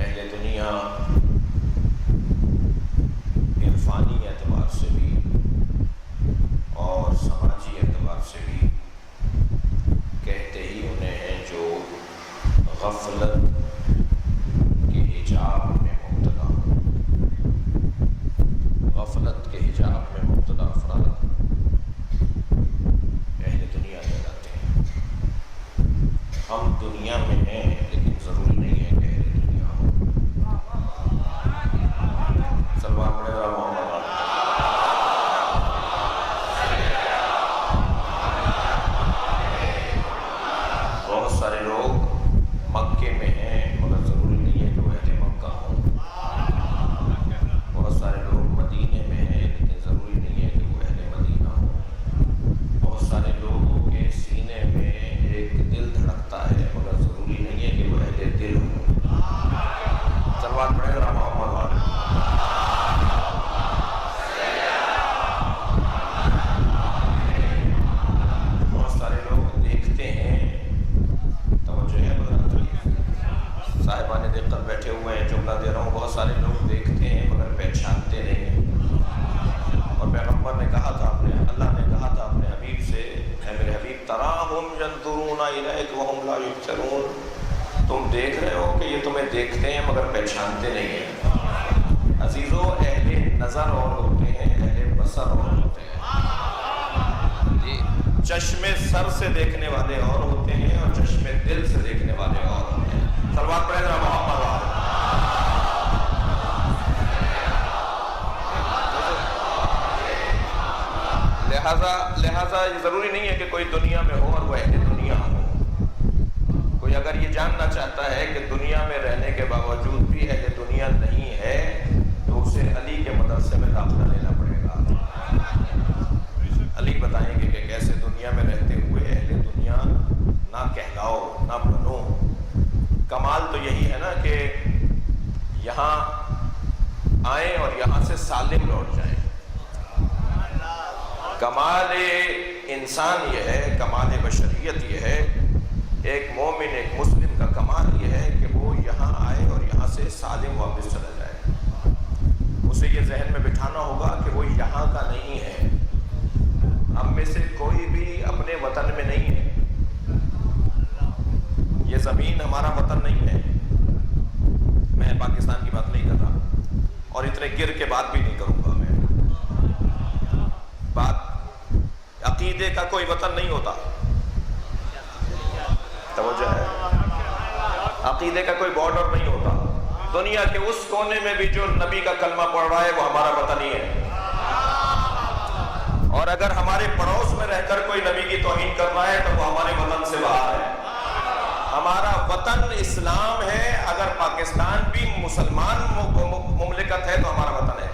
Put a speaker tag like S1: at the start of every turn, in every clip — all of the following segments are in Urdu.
S1: اہل دنیا عرفانی اعتبار سے بھی اور سماجی اعتبار سے بھی کہتے ہی انہیں ہیں جو غفلت کے حجاب میں مبتلا ہوں۔ غفلت کے حجاب میں مبتلا افراد اہل دنیا کہلاتے ہیں۔ ہم دنیا میں ہیں لیکن ضروری نہیں ہے کہ اہل دنیا ہوں۔ سلمان پڑھے ذرا محمد بہت سارے لوگ مکے میں ہیں مگر ضروری نہیں ہے کہ وہ اہل مکہ ہوں۔ بہت سارے لوگ مدینے میں ہیں لیکن ضروری نہیں ہے کہ وہ اہل مدینہ ہوں۔ بہت سارے لوگوں کے سینے میں ایک دل دھڑکتا ہے مگر ضروری نہیں ہے کہ وہ اہل دل ہوں۔ سلوات پڑھیں ذرا محمد والے۔ بہت سارے لوگ دیکھتے ہیں، توجہ ہے صاحبان دقت بیٹھے ہوئے ہیں، جملہ دے رہا ہوں، بہت سارے لوگ دیکھتے ہیں مگر پہچانتے نہیں ہیں۔ اور پیغمبر نے کہا تھا، اللہ نے کہا تھا اپنے حبیب سے، اے میرے حبیب تراہم ینظرون الیک وہم لا یبصرون، تم دیکھ رہے ہو کہ یہ تمہیں دیکھتے ہیں مگر پہچانتے نہیں ہیں۔ عزیزو، اہل نظر اور ہوتے ہیں، اہل بصر اور ہوتے ہیں۔ چشم سر سے دیکھنے والے اور ہوتے ہیں اور چشم دل سے دیکھنے والے اور ہوتے ہیں۔ سلوات پڑھیں ذرا محمد والے۔ لہذا یہ ضروری نہیں ہے کہ کوئی دنیا میں ہو اور وہ اہل دنیا ہو۔ کوئی اگر یہ جاننا چاہتا ہے کہ دنیا میں رہنے کے باوجود بھی اہل دنیا نہیں ہے تو اسے علی کے مدرسے میں داخلہ لینا پڑے گا۔ علی بتائیں گے کہ کیسے دنیا میں رہتے ہوئے اہل دنیا نہ کہلاؤ، نہ بنو۔ کمال تو یہی ہے نا کہ یہاں آئیں اور یہاں سے سالم لوٹ جائیں۔ کمال انسان یہ ہے، کمال بشریت یہ ہے، ایک مومن ایک مسلم کا کمال یہ ہے کہ وہ یہاں آئے اور یہاں سے سالم واپس چلا جائے۔ اسے یہ ذہن میں بٹھانا ہوگا کہ وہ یہاں کا نہیں ہے۔ ہم میں سے کوئی بھی اپنے وطن میں نہیں ہے، یہ زمین ہمارا وطن نہیں ہے۔ میں پاکستان کی بات نہیں کر رہا اور اتنے گر کے بات بھی نہیں کروں گا۔ میں بات عقیدے کا کوئی وطن نہیں ہوتا، توجہ ہے، عقیدے کا کوئی بارڈر نہیں ہوتا۔ دنیا کے اس کونے میں بھی جو نبی کا کلمہ پڑھ رہا ہے وہ ہمارا وطن ہی ہے، اور اگر ہمارے پڑوس میں رہ کر کوئی نبی کی توہین کر رہا ہے تو وہ ہمارے وطن سے باہر ہے۔ ہمارا وطن اسلام ہے، اگر پاکستان بھی مسلمان مملکت ہے تو ہمارا وطن ہے،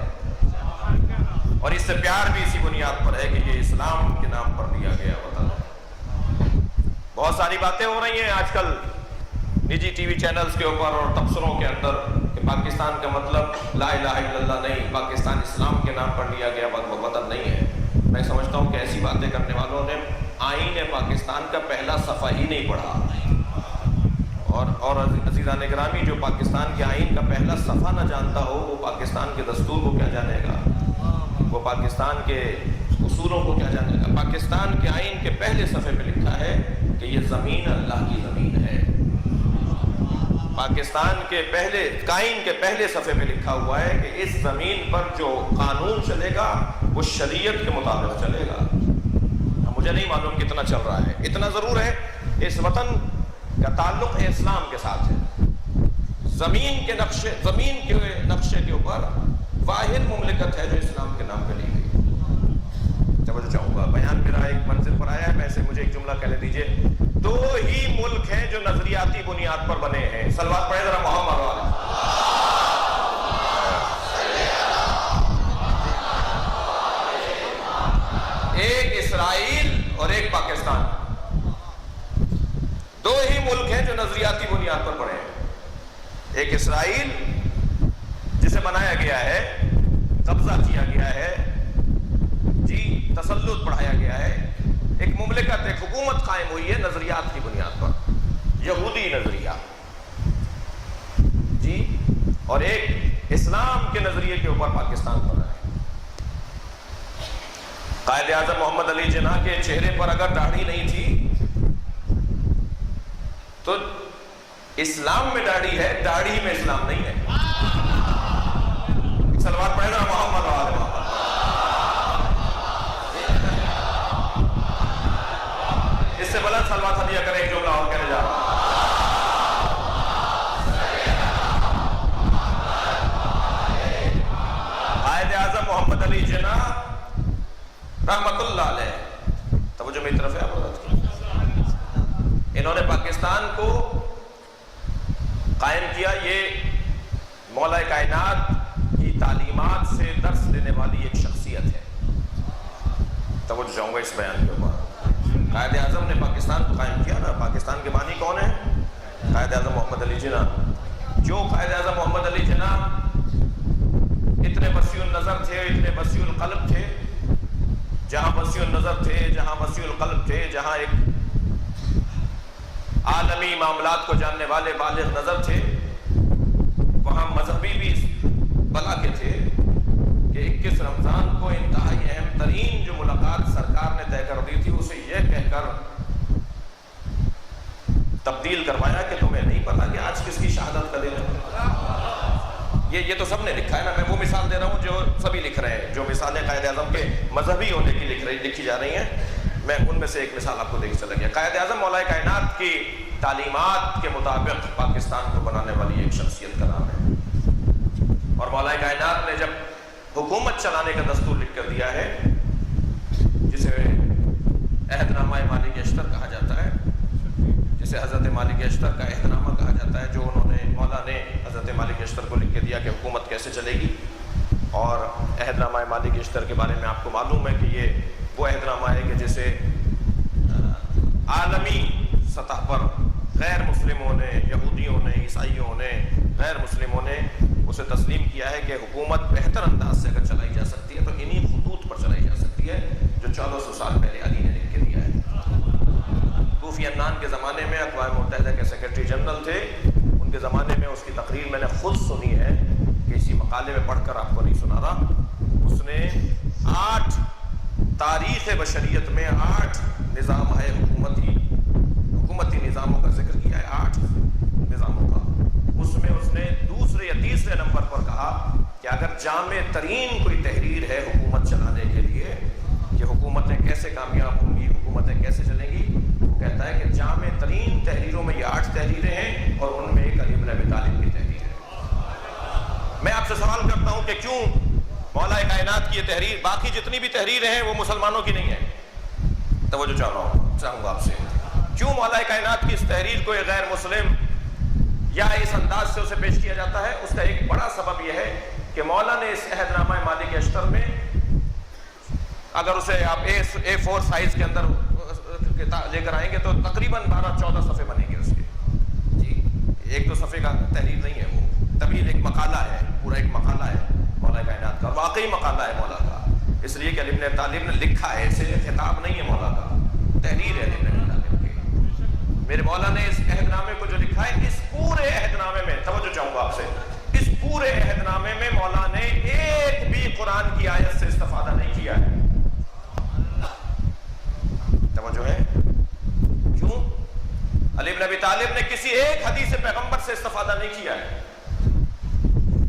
S1: اور اس سے پیار بھی اسی بنیاد پر ہے کہ یہ اسلام کے نام پر دیا گیا وطن ہے۔ بہت ساری باتیں ہو رہی ہیں آج کل نجی ٹی وی چینلز کے اوپر اور تبصروں کے اندر کہ پاکستان کا مطلب لا الہ الا اللہ نہیں، پاکستان اسلام کے نام پر دیا گیا وطن نہیں ہے۔ میں سمجھتا ہوں کہ ایسی باتیں کرنے والوں نے آئین پاکستان کا پہلا صفحہ ہی نہیں پڑھا، اور عزیزان گرامی، جو پاکستان کے آئین کا پہلا صفحہ نہ جانتا ہو وہ پاکستان کے دستور کو کیا جانے گا، وہ پاکستان کے اصولوں کو کیا جانے گا۔ پاکستان کے آئین کے پہلے صفحے پہ لکھا ہے کہ یہ زمین اللہ کی زمین ہے۔ پاکستان کے آئین کے پہلے صفحے پہ لکھا ہوا ہے کہ اس زمین پر جو قانون چلے گا وہ شریعت کے مطابق چلے گا۔ مجھے نہیں معلوم کتنا چل رہا ہے، اتنا ضرور ہے اس وطن کا تعلق اسلام کے ساتھ ہے۔ زمین کے نقشے کے اوپر واحد مملکت ہے جو اسلام کے نام پہ لی گئی۔ توجہ چاہوں گا، بیان میرا ایک منزل پر آیا ہے، میں سے مجھے ایک جملہ کہنے دیجئے۔ دو ہی ملک ہیں جو نظریاتی بنیاد پر بنے ہیں۔ سلوات پڑھیں ذرا محمد والے۔ ایک اسرائیل اور ایک پاکستان، دو ہی ملک ہیں جو نظریاتی بنیاد پر بنے ہیں۔ ایک اسرائیل جسے بنایا گیا ہے، قبضہ کیا گیا ہے، جی تسلط بڑھایا گیا ہے، ایک مملکت، ایک حکومت قائم ہوئی ہے نظریات کی بنیاد پر، یہودی نظریہ، جی اور ایک اسلام کے نظریے کے اوپر پاکستان بنا ہے۔ قائد اعظم محمد علی جناح کے چہرے پر اگر داڑھی نہیں تھی تو اسلام میں داڑھی ہے، داڑھی میں اسلام نہیں ہے۔ صلوات پڑھے نا محمد و آل محمد۔ اس سے بلند صلوات ہدیہ کریں، ایک جملہ اور کہنے جا رہا ہوں۔ قائد اعظم محمد علی جناح رحمت اللہ علیہ، توجہ میری طرف ہے حضرت کی، انہوں نے پاکستان کو قائم کیا۔ یہ مولا کائنات کی تعلیمات سے درس لینے والی ایک شخصیت ہے۔ توجہ چاہوں گا اس بیان کے اوپر۔ قائد اعظم نے پاکستان کو قائم کیا نا، پاکستان کے بانی کون ہیں؟ قائد اعظم محمد علی جناح۔ جو قائد اعظم محمد علی جناح اتنے وسیع النظر تھے، اتنے وسیع القلب تھے، جہاں وسیع النظر تھے، جہاں وسیع القلب تھے، جہاں ایک عالمی معاملات کو جاننے والے بالغ نظر تھے، وہاں مذہبی بھی بلا کے تھے کہ 21 رمضان کو انتہائی اہم ترین جو ملاقات سرکار نے طے کر دی تھی، اسے یہ کہہ کر تبدیل کروایا کہ تمہیں نہیں پتا کہ آج کس کی شہادت کا دن ہے۔ یہ تو سب نے لکھا ہے نا، میں وہ مثال دے رہا ہوں جو سبھی لکھ رہے ہیں، جو مثالیں قائد اعظم کے مذہبی ہونے کی لکھی جا رہی ہیں، میں ان میں سے ایک مثال آپ کو دیکھ چلا گیا۔ قائد اعظم مولا کائنات کی تعلیمات کے مطابق پاکستان کو بنانے والی ایک شخصیت کا نام ہے، اور مولا کائنات نے جب حکومت چلانے کا دستور لکھ کر دیا ہے، جسے عہد نامہ مالک اشتر کہا جاتا ہے، جسے حضرت مالک اشتر کا عہد نامہ کہا جاتا ہے، جو انہوں نے مولا نے حضرت مالک اشتر کو لکھ کے دیا کہ حکومت کیسے چلے گی۔ اور عہد نامہ مالک اشتر کے بارے میں آپ کو معلوم ہے کہ یہ وہ عہد نامہ ہے کہ جسے عالمی سطح پر غیر مسلموں نے، یہودیوں نے، عیسائیوں نے، غیر مسلموں نے اسے تسلیم کیا ہے کہ حکومت بہتر انداز سے اگر چلائی جا سکتی ہے تو انہی خطوط پر چلائی جا سکتی ہے جو 1400 سال پہلے علی نے لکھ کے دیا ہے۔ کوفی عنان کے زمانے میں اقوام متحدہ کے سیکرٹری جنرل تھے، ان کے زمانے میں اس کی تقریر میں نے خود سنی ہے، کہ اسی مقالے میں پڑھ کر آپ کو نہیں سنا رہا۔ اس نے 8 تاریخ بشریت میں 8 نظام ہے حکومتی نظاموں کا ذکر کیا ہے، 8 نظاموں کا۔ اس میں اس نے دوسرے یا تیسرے نمبر پر کہا کہ اگر جامع ترین کوئی تحریر ہے حکومت چلانے کے لیے کہ حکومتیں کیسے کامیاب ہوں گی، حکومتیں کیسے چلیں گی، وہ کہتا ہے کہ جامع ترین تحریروں میں یہ 8 تحریریں ہیں، اور ان میں ایک علی بن ابی طالب کی تحریر ہے۔ میں آپ سے سوال کرتا ہوں کہ کیوں مولا کائنات کی یہ تحریر، باقی جتنی بھی تحریریں ہیں وہ مسلمانوں کی نہیں ہیں؟ توجہ چاہوں گا آپ سے، کیوں مولا کائنات کی اس تحریر کو ایک غیر مسلم یا اس انداز سے اسے پیش کیا جاتا ہے؟ اس کا ایک بڑا سبب یہ ہے کہ مولا نے اس عہد نامہ مالک اشتر میں، اگر اسے آپ A4 سائز کے اندر لے کر آئیں گے تو تقریباً 12-14 صفحے بنے گے اس کے، جی، 1-2 صفحے کا تحریر نہیں ہے وہ، طویل ایک مقالہ ہے، پورا ایک مقالہ ہے مولا کائنات کا، واقعی مقالہ ہے مولا کا، اس لیے کہ علی بن ابی طالب نے لکھا ہے، اسے خطاب نہیں ہے مولا کا، تحریر ہے علی بن ابی طالب کی۔ میرے مولا نے اس عہد نامے کو جو لکھا ہے، اس پورے عہد نامے میں، توجہ چاہوں گا آپ سے، اس پورے عہد نامے میں مولا نے ایک بھی قرآن کی آیت سے استفادہ نہیں کیا ہے۔ توجہ ہے؟ کیوں؟ علی بن ابی طالب نے کسی ایک حدیث پیغمبر سے استفادہ نہیں کیا ہے۔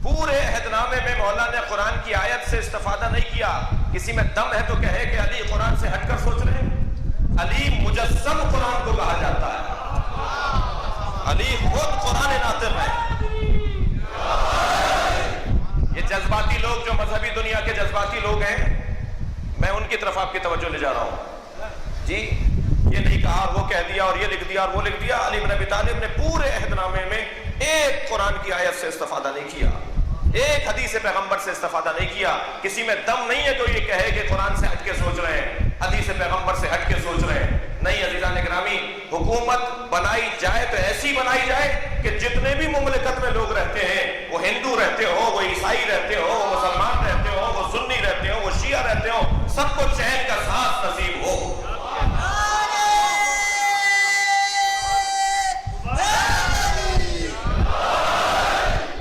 S1: پورے عہد نامے میں مولا نے قرآن کی آیت سے استفادہ نہیں کیا۔ کسی میں دم ہے تو کہے کہ علی قرآن سے ہٹ کر سوچ رہے ہیں؟ علی مجسم قرآن کو کہا جاتا ہے، علی خود قرآن ناطق ہے۔ یہ جذباتی لوگ جو مذہبی دنیا کے جذباتی لوگ ہیں، میں ان کی طرف آپ کی توجہ لے جا رہا ہوں، جی، یہ نہیں کہا اور وہ کہہ دیا اور یہ لکھ دیا اور وہ لکھ دیا۔ علی بن ابی طالب نے پورے عہد نامے میں ایک قرآن کی آیت سے استفادہ نہیں کیا، ایک حدیث پیغمبر سے استفادہ نہیں کیا۔ کسی میں دم نہیں ہے تو یہ کہے کہ قرآن سے ہٹ کے سوچ رہے ہیں، حدیث پیغمبر سے ہٹ کے سوچ رہے ہیں۔ نہیں عزیزان گرامی، حکومت بنائی جائے تو ایسی بنائی جائے کہ جتنے بھی مملکت میں لوگ رہتے ہیں، وہ ہندو رہتے ہو، وہ عیسائی رہتے ہو، وہ مسلمان رہتے ہو، وہ سنی رہتے ہو، وہ شیعہ رہتے ہو، سب کو چین کا سانس نصیب ہو۔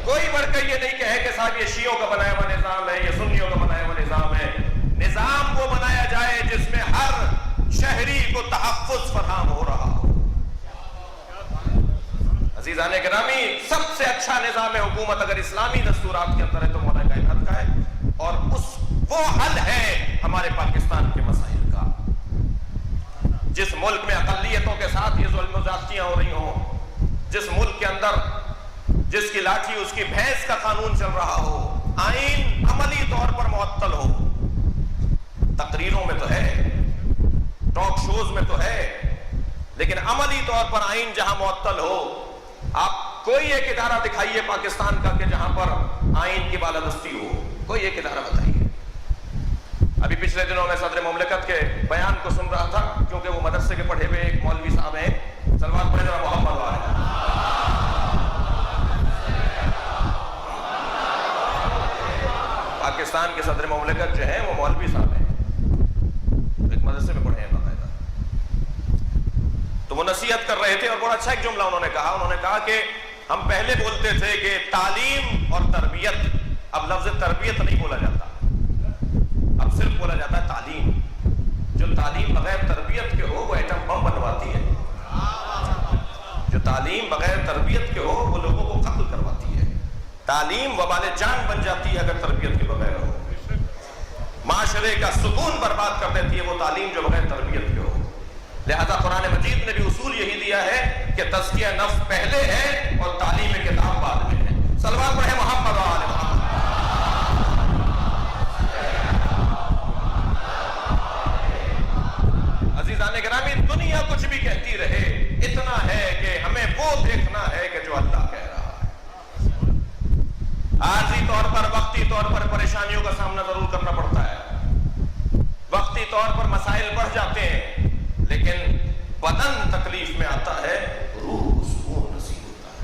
S1: کوئی بڑھ پہ یہ نہیں کہے کہ صاحب یہ شیعوں کا بنایا ہوا نظام ہے، یہ سنیوں کا بنایا ہوا نظام ہے. نظام وہ بنایا جائے جس میں ہر شہری کو تحفظ فراہم ہو رہا ہو. عزیزان گرامی، سب سے اچھا نظام حکومت اگر اسلامی دستورات کے اندر ہے تو مولا کائنات کا ہے، اور وہ حل ہے ہمارے پاکستان کے مسائل کا. جس ملک میں اقلیتوں کے ساتھ یہ ظلم و زیادتیاں ہو رہی ہوں، جس ملک کے اندر جس کی لاٹھی اس کی بھینس کا قانون چل رہا ہو، آئین عملی طور پر معطل ہو، تقریروں میں تو ہے، ٹاک شوز میں تو ہے، لیکن عملی طور پر آئین جہاں معطل ہو، آپ کوئی ایک ادارہ دکھائیے پاکستان کا کہ جہاں پر آئین کی بالادستی ہو، کوئی ایک ادارہ بتائیے. ابھی پچھلے دنوں میں صدر مملکت کے بیان کو سن رہا تھا، کیونکہ وہ مدرسے کے پڑھے ہوئے ایک مولوی صاحب ہیں، سلمان پڑھے ذرا محمد والے. پاکستان کے صدر مملکت جو ہیں وہ مولوی صاحب ہیں، ایک مدرسے میں پڑھے ہیں باقاعدہ. تو وہ نصیحت کر رہے تھے اور بڑا اچھا ایک جملہ انہوں نے کہا کہ ہم پہلے بولتے تھے کہ تعلیم اور تربیت، اب لفظ تربیت نہیں بولا جاتا، اب صرف بولا جاتا ہے تعلیم. جو تعلیم بغیر تربیت کے ہو وہ ایٹم بم بنواتی ہے، جو تعلیم بغیر تربیت کے ہو وہ لوگوں کو قتل کرواتی ہے. تعلیم وبال جان بن جاتی ہے اگر تربیت کے بغیر ہو. معاشرے کا سکون برباد کر دیتی ہے وہ تعلیم جو بغیر تربیت کے ہو. لہذا قرآن مجید نے بھی اصول یہی دیا ہے کہ تزکیہ نفس پہلے ہے اور تعلیم کتاب بعد میں ہے. صلوات پڑھیں محمد و آل محمد. عزیزان گرامی، دنیا کچھ بھی کہتی رہے، اتنا ہے کہ ہمیں وہ دیکھنا ہے کہ جو اللہ کہہ رہا ہے. عارضی طور پر، وقتی طور پر پریشانیوں کا سامنا ضرور کرنا پڑتا ہے، وقتی طور پر مسائل بڑھ جاتے ہیں، لیکن بدن تکلیف میں آتا ہے، روح کو سکون نصیب ہوتا ہے،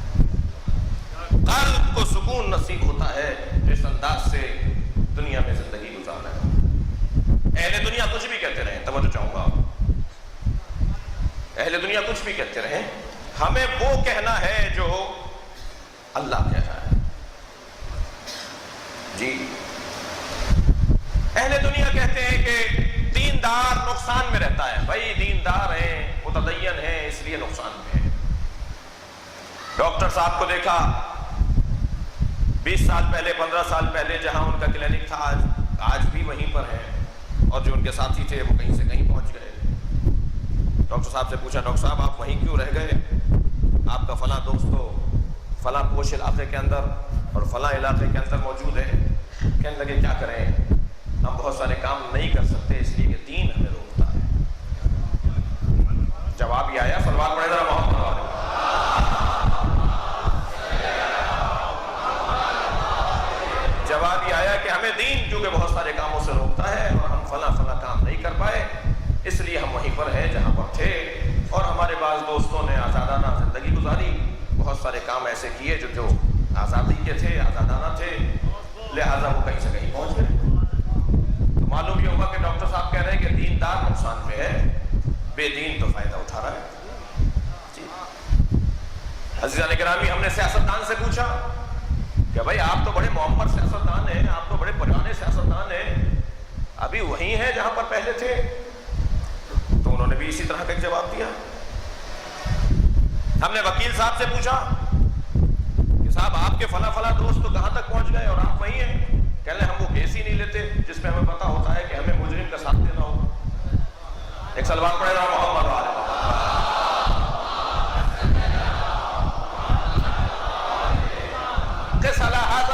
S1: قلب کو سکون نصیب ہوتا ہے جس انداز سے دنیا میں زندگی گزارنا ہے. اہل دنیا کچھ بھی کہتے رہیں، توجہ چاہوں گا، اہل دنیا کچھ بھی کہتے رہیں، ہمیں وہ کہنا ہے جو اللہ کہہ رہا ہے. جی، اہل دنیا کہتے ہیں کہ دیندار نقصان میں رہتا ہے. بھائی دیندار ہیں، متدین ہیں، اس لیے نقصان میں ہے. ڈاکٹر صاحب کو دیکھا 20 سال پہلے، 15 سال پہلے جہاں ان کا کلینک تھا، آج بھی وہیں پر ہے، اور جو ان کے ساتھی تھے وہ کہیں سے کہیں پہنچ گئے. ڈاکٹر صاحب سے پوچھا، ڈاکٹر صاحب آپ وہیں کیوں رہ گئے؟ آپ کا فلاں دوست تو فلاں پوش علاقے کے اندر اور فلاں علاقے کے اندر موجود ہے. کہنے لگے کیا کریں، ہم بہت سارے کام نہیں کر سکتے اس لیے کہ دین ہمیں روکتا ہے. جواب یہ آیا، صلوات پڑھیں ذرا محمد والے. جواب یہ آیا کہ ہمیں دین کیونکہ بہت سارے کاموں سے روکتا ہے اور ہم فلاں فلاں کام نہیں کر پائے، اس لیے ہم وہیں پر ہیں جہاں پر تھے. اور ہمارے بعض دوستوں نے آزادانہ زندگی گزاری، بہت سارے کام ایسے کیے جو آزادی کے تھے، آزادانہ تھے، لہٰذا وہ کہیں سے کہیں پہنچ گئے. تو معلوم یہ ہوگا کہ ڈاکٹر صاحب کہہ رہے ہیں کہ دیندار نقصان میں ہے، بے دین تو فائدہ اٹھا رہا ہے. جی عزیزان گرامی، ہم نے سیاستدان سے پوچھا کہ بھائی آپ تو بڑے معمر سیاستدان ہیں، آپ تو بڑے پرانے سیاستدان ہیں، ابھی وہیں ہیں جہاں پر پہلے تھے؟ تو انہوں نے بھی اسی طرح کا ایک جواب دیا. ہم نے وکیل صاحب سے پوچھا کہ صاحب آپ کے فلاں فلاں دوست تو کہاں تک پہنچ گئے اور آپ وہیں ہیں؟ کہہ لیں ہم وہ کیس ہی نہیں لیتے جس میں ہمیں پتا ہوتا ہے کہ ہمیں مجرم کا ساتھ دینا ہوگا. ایک سلمان پڑھے گا محمد والے.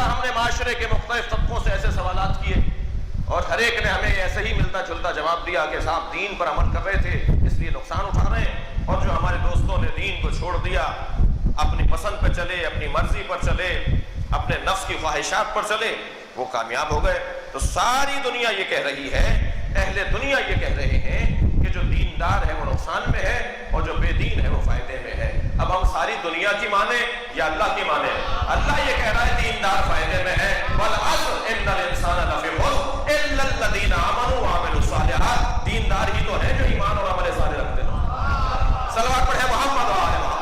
S1: ہم نے معاشرے کے مختلف طبقوں سے ایسے سوالات کیے اور ہر ایک نے ہمیں ایسے ہی ملتا جلتا جواب دیا کہ صاحب دین پر عمل کر رہے تھے اس لیے نقصان اٹھا رہے ہیں، اور جو ہمارے دوستوں نے دین کو چھوڑ دیا، اپنی پسند پہ چلے، اپنی مرضی پر چلے، اپنے نفس کی خواہشات پر چلے، وہ کامیاب ہو گئے. تو ساری دنیا یہ کہہ رہی ہے، اہل دنیا یہ کہہ رہے ہیں کہ جو دیندار ہے وہ نقصان میں ہے اور جو بے دین ہے وہ فائدے میں ہے. اب ہم ساری دنیا کی مانیں یا اللہ کی مانیں؟ اللہ یہ کہہ رہا ہے دیندار فائدے میں ہے. والعصر ان الانسان لفی خسر الا الذین آمنوا وعملوا الصالحات. دیندار ہی تو ہے جو ایمان اور عمل صالح رکھتے ہیں. صلوات پڑھیں محمد و آل محمد.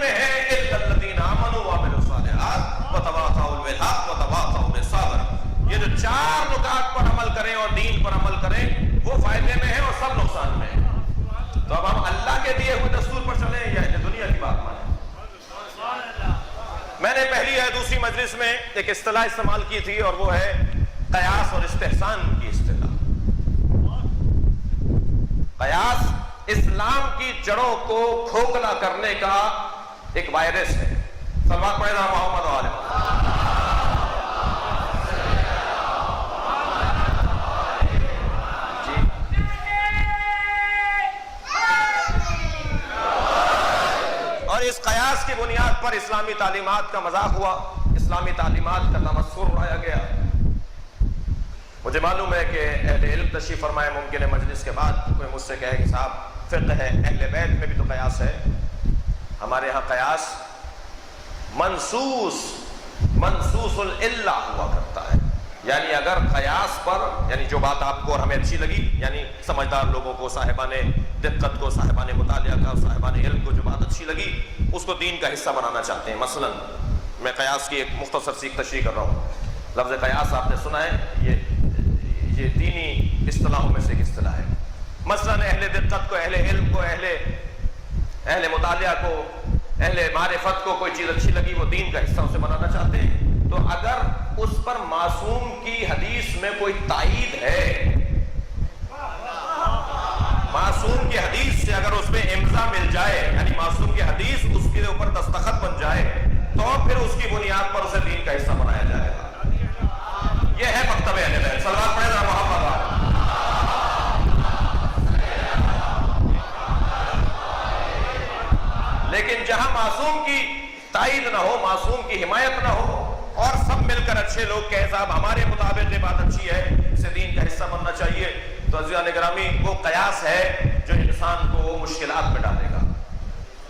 S1: میں ہے الا الذین آمنوا وعملوا الصالحات وتواصوا بالحق وتواصوا بالصبر. یہ جو چار نکات پر عمل کریں اور دین پر عمل کریں وہ فائدے میں ہیں اور سب نقصان میں ہیں. تو اب ہم اللہ کے دیے ہوئے دستور پر چلیں یا دنیا کی بات مانیں؟ میں نے پہلی یا دوسری مجلس میں ایک اصطلاح استعمال کی تھی اور وہ ہے قیاس اور استحسان کی اصطلاح. قیاس اسلام کی جڑوں کو کھوکھلا کرنے کا ایک وائرس ہے. صلوات پڑھیں نا محمد و آل محمد. اور اس قیاس کی بنیاد پر اسلامی تعلیمات کا مذاق ہوا, اسلامی تعلیمات کا تمسخر اڑایا گیا. مجھے معلوم ہے کہ اہل علم تشریف فرمائے, ممکن ہے مجلس کے بعد کوئی مجھ سے کہے کہ صاحب فقہ ہے, اہل بیت میں بھی تو قیاس ہے. ہمارے ہاں قیاس منصوص العلہ ہوا کرتا ہے. یعنی اگر قیاس پر, یعنی جو بات آپ کو اور ہمیں اچھی لگی, یعنی سمجھدار لوگوں کو, صاحبان دقت کو, صاحبان مطالعہ کا, صاحبان علم کو جو بات اچھی لگی اس کو دین کا حصہ بنانا چاہتے ہیں. مثلا میں قیاس کی ایک مختصر سی تشریح کر رہا ہوں. لفظ قیاس آپ نے سنا ہے, یہ دینی اصطلاحوں میں سے ایک اصطلاح ہے. مثلا اہل دقت کو, اہل علم کو, اہل مطالعہ کو, اہل معرفت کو کوئی چیز اچھی لگی, وہ دین کا حصہ اسے بنانا چاہتے ہیں. تو اگر اس پر معصوم کی حدیث میں کوئی تائید ہے, معصوم کی حدیث سے اگر اس میں امضا مل جائے, یعنی معصوم کی حدیث اس کے اوپر دستخط بن جائے, تو پھر اس کی بنیاد پر اسے دین کا حصہ بنایا جائے گا. یہ ہے مکتب اہل بیت. صلوات پڑھیں نا محمد. لیکن جہاں معصوم کی تائید نہ ہو, معصوم کی حمایت نہ ہو, اور سب مل کر اچھے لوگ کہے صاحب ہمارے مطابق یہ بات اچھی ہے, اسے دین کا حصہ بننا چاہیے, تو عزیزان گرامی وہ قیاس ہے جو انسان کو مشکلات میں ڈالے گا.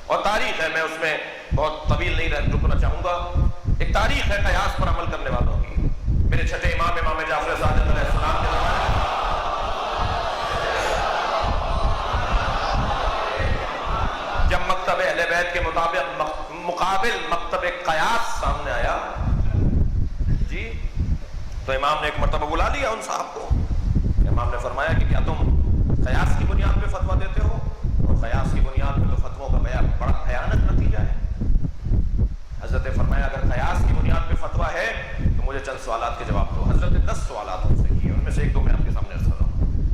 S1: اور تاریخ ہے, میں اس میں بہت طویل نہیں رکنا چاہوں گا. ایک تاریخ ہے قیاس پر عمل کرنے والوں کی. میرے چھٹے امام جعفر صادق علیہ السلام کے زمانے جب مکتب اہل بیت کے مطابق مقابل مکتب قیاس سامنے آیا جی, تو امام نے ایک مرتبہ بلا لیا ان صاحب کو. امام نے فرمایا کہ کیا تم قیاس کی بنیاد پہ فتویٰ دیتے ہو؟ اور قیاس کی بنیاد پہ تو فتووں کا بیان بڑا بھیانک نتیجہ ہے. حضرت نے فرمایا اگر قیاس کی بنیاد پہ فتویٰ ہے تو مجھے چند سوالات کے جواب دو. حضرت نے 10 سوالات ان سے کیے, ان میں سے ایک دو میں آپ کے سامنے عرض کر رہا ہوں.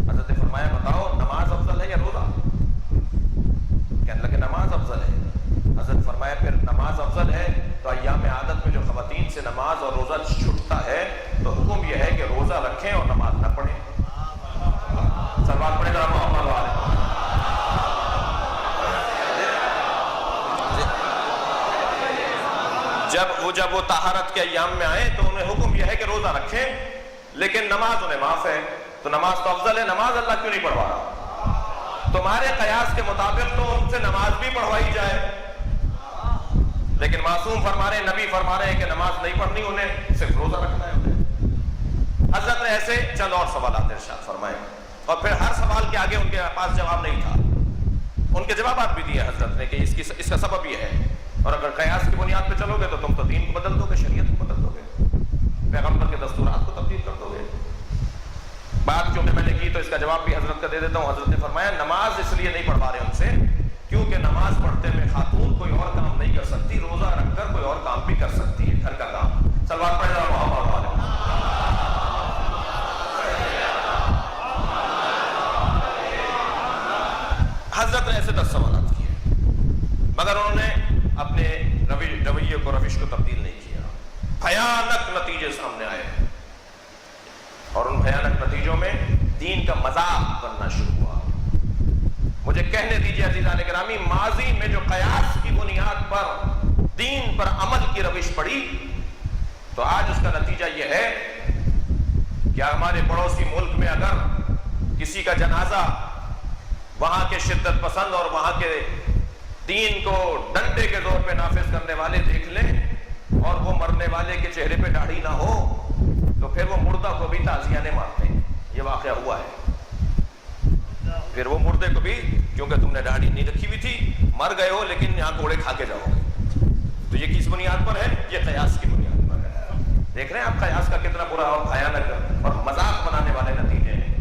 S1: حضرت نے فرمایا بتاؤ نماز افضل ہے یا روزہ؟ کہنے لگے نماز افضل ہے. حضرت فرمایا پھر نماز افضل ہے تو ایام عادت میں جو خواتین سے نماز اور روزہ چھوٹتا ہے تو حکم یہ ہے کہ روزہ رکھیں اور نماز نہ پڑھیں. صلوات پڑھیں ذرا محمد والے. جب وہ طہارت کے ایام میں آئے تو انہیں حکم یہ ہے کہ روزہ رکھیں لیکن نماز انہیں معاف ہے. تو نماز تو افضل ہے, نماز اللہ کیوں نہیں پڑھوا رہا؟ تمہارے قیاس کے مطابق تو ان سے نماز بھی پڑھوائی جائے, لیکن معصوم فرما رہے ہیں, نبی فرما رہے ہیں کہ نماز نہیں پڑھنی, انہیں صرف روزہ رکھنا ہے انہیں. حضرت نے ایسے چند اور سوالات ارشاد فرمائے اور پھر ہر سوال کے آگے ان کے پاس جواب نہیں تھا. ان کے جوابات بھی دیے حضرت نے کہ اس کا سبب یہ ہے, اور اگر قیاس کی بنیاد پہ چلو گے تو تم تو دین کو بدل دو گے, شریعت کو بدل دو گے, پیغمبر کے دستورات کو تبدیل کر دو گے. بات جو میں نے کی تو اس کا جواب بھی حضرت کا دے دیتا ہوں. حضرت نے فرمایا نماز اس لیے نہیں پڑھوا رہے ان سے کیونکہ نماز پڑھتے میں خاتون کوئی اور کام نہیں کر سکتی, روزہ رکھ کر کوئی اور کام بھی کر سکتی ہے, گھر کا کام. صلوات پڑھیں ذرا محمد والے. حضرت نے ایسے 10 سوالات کیے مگر انہوں نے اپنے رویے کو, روش کو تبدیل نہیں کیا. بھیانک نتیجے سامنے آئے اور ان بھیانک نتیجوں میں دین کا مذاق بننا شروع ہوا. مجھے کہنے دیجیے عزیزان گرامی, ماضی میں جو قیاس کی بنیاد پر دین پر عمل کی روش پڑی تو آج اس کا نتیجہ یہ ہے کہ ہمارے پڑوسی ملک میں اگر کسی کا جنازہ وہاں کے شدت پسند اور وہاں کے دین کو ڈنڈے کے زور پہ نافذ کرنے والے دیکھ لیں اور وہ مرنے والے کے چہرے پہ داڑھی نہ ہو تو پھر وہ مردہ کو بھی تعزیانے مارتے ہیں. یہ واقعہ ہوا ہے. پھر وہ مردے کو بھی, کیونکہ تم نے داڑھی نہیں رکھی ہوئی تھی, مر گئے ہو لیکن یہاں گھوڑے کھا کے جاؤ گے. تو یہ کس بنیاد پر ہے؟ یہ قیاس کی بنیاد پر ہے۔ دیکھ رہے ہیں آپ قیاس کا کتنا برا اور بھیانک اور مذاق بنانے والے نتیجے ہیں۔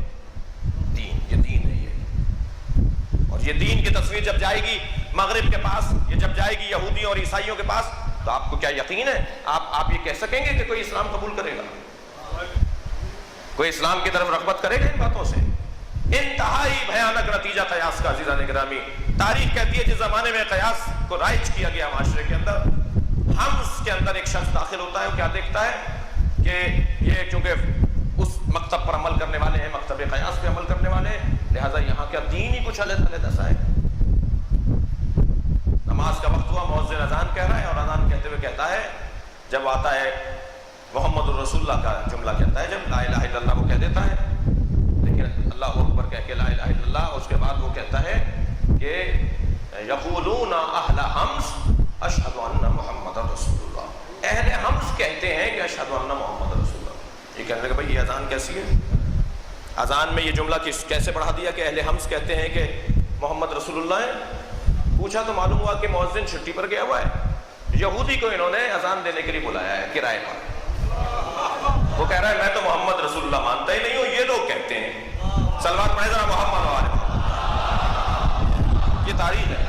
S1: دین، یہ دین ہے یہ، اور یہ دین کی تصویر جب جائے گی مغرب کے پاس، یہ جب جائے گی یہودیوں اور عیسائیوں کے پاس، تو آپ کو کیا یقین ہے آپ یہ کہہ سکیں گے کہ کوئی اسلام قبول کرے گا؟ کوئی اسلام کی طرف رغبت کرے گا ان باتوں سے؟ انتہائی بھیانک نتیجہ قیاس کا عزیزان گرامی۔ تاریخ کہتی ہے جس زمانے میں قیاس کو رائج کیا گیا معاشرے کے اندر، حمص کے اندر ایک شخص داخل ہوتا ہے، وہ کیا دیکھتا ہے کہ یہ چونکہ اس مکتب پر عمل کرنے والے ہیں، مکتب قیاس پہ عمل کرنے والے ہیں، لہٰذا یہاں کا دین ہی کچھ علیحدہ سا ہے۔ نماز کا وقت ہوا، مؤذن اذان کہہ رہا ہے، اور اذان کہتے ہوئے کہتا ہے، جب آتا ہے محمد الرسول اللہ کا جملہ کہتا ہے، جب لا الہ الا اللہ وہ کہہ دیتا ہے، لیکن اللہ اکبر کہہ کے لا الہ الا اللہ، اس کے بعد وہ کہتا ہے کہ یقولون اہل حمص اشہد ان محمد رسول اللہ، اہل حمص کہتے ہیں کہ اشہد ان محمد رسول اللہ۔ یہ کہنے لگا بھائی یہ اذان کیسی ہے؟ اذان میں یہ جملہ کیسے بڑھا دیا کہ اہل حمص کہتے ہیں کہ محمد رسول اللہ ہے؟ پوچھا تو معلوم ہوا کہ مؤذن چھٹی پر گیا ہوا ہے، یہودی کو انہوں نے اذان دینے کے لیے بلایا ہے کرائے پر۔ وہ کہہ رہا ہے میں تو محمد رسول اللہ مانتا ہی نہیں ہوں، یہ لوگ کہتے ہیں۔ سلوات پڑھے ذرا محمد والے۔ یہ تاریخ ہے،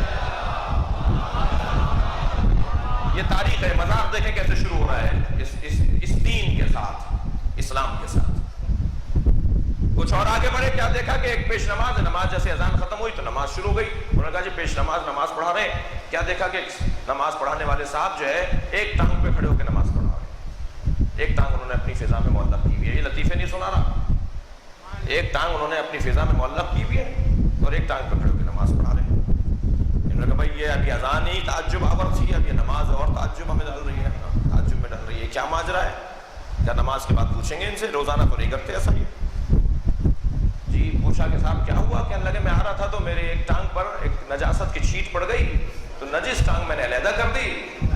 S1: یہ تاریخ ہے۔ مذاق دیکھیں کیسے شروع ہو رہا ہے اس دین کے ساتھ، اسلام کے ساتھ۔ کچھ اور آگے بڑھے، کیا دیکھا کہ ایک پیش نماز ہے، نماز جیسے اذان ختم ہوئی تو نماز شروع ہو گئی، انہوں نے کہا جی پیش نماز پڑھا رہے ہیں۔ کیا دیکھا کہ نماز پڑھانے والے صاحب جو ہے ایک ٹانگ پہ کھڑے ہو کے نماز پڑھا رہے ہیں، ایک ٹانگ انہوں نے اپنی فضا میں معلق کی ہوئی ہے۔ یہ لطیفے نہیں سنا رہا، ایک ٹانگ انہوں نے اپنی فضا میں معلق کی ہوئی ہے اور ایک ٹانگ پہ کھڑے ہو کے نماز پڑھا رہے ہیں۔ انہوں نے کہا بھائی یہ ابھی اذان ہی تعجب آور تھی، اب یہ نماز اور تعجب ہمیں ڈال رہی ہے، تعجب میں ڈال رہی ہے، کیا ماجرا ہے؟ کیا نماز کے بعد پوچھیں گے ان سے؟ روزانہ تو نہیں کرتے ایسا ہی۔ جی پوچھا کہ صاحب کیا ہوا؟ کہنے لگے میں آ رہا تھا تو میرے ایک ٹانگ پر ایک نجاست کی چھیٹ پڑ گئی، تو نجس ٹانگ میں نے علیحدہ کر دی،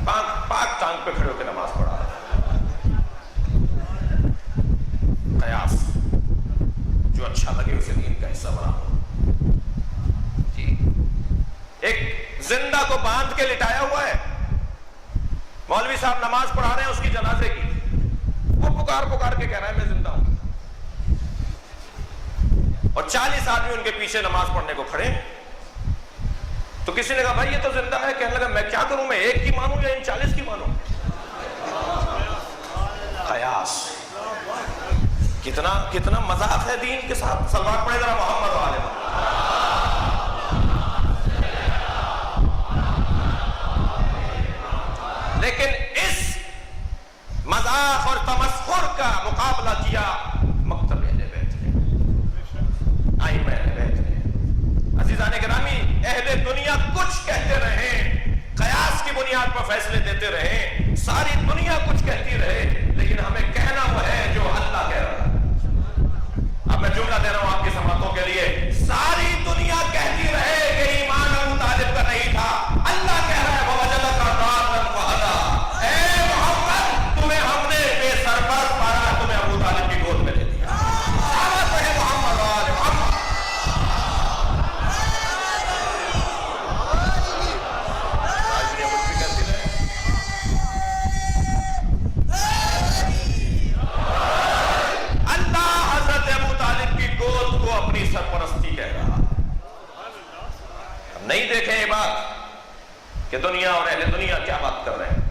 S1: پاک ٹانگ پہ کھڑے ہو کے نماز پڑھا۔ قیاس جو اچھا لگے اسے دین کا حصہ بنا۔ جی ایک زندہ کو باندھ کے لٹایا ہوا ہے، مولوی صاحب نماز پڑھا رہے ہیں اس کی جنازے کی، وہ پکار کے کہہ رہا ہے میں زندہ ہوں، اور 40 آدمی ان کے پیچھے نماز پڑھنے کو کھڑے ہیں۔ تو کسی نے کہا بھائی یہ تو زندہ ہے، کہنے لگا میں کیا کروں، میں ایک کی مانوں یا ان 40 کی مانوں؟ قیاس، کتنا مذاق ہے دین کے ساتھ۔ سلوات پڑھے ذرا محمد والے۔ لیکن اس مذاق اور تمسخر کا مقابلہ کیا مکتب اہل بیت نے، ائمہ اہل بیت نے۔ عزیزان گرامی، اہل دنیا کچھ کہتے رہے، قیاس کی بنیاد پر فیصلے دیتے رہے، ساری دنیا کچھ کہتی رہے، لیکن ہمیں کہنا وہ ہے جو اللہ کہہ رہا ہے۔ اب میں جملہ دے رہا ہوں آپ کی سماعتوں کے لیے، ساری دنیا کہتی رہے کہ ایمان ابو طالب کا نہیں تھا، اللہ کہہ رہا ہے وَوَجَدَكَ ضَالًّا فَهَدَىٰ، اے محمد تمہیں ہم نے بے سرپرست پایا، تمہیں ابو طالب کی گود میں لے لیا۔ سلوات پڑھے محمد وآل محمد۔ اپنی سرپرستی کہہ رہا۔ نہیں دیکھیں یہ بات کہ دنیا اور اہل دنیا کیا بات کر رہے ہیں۔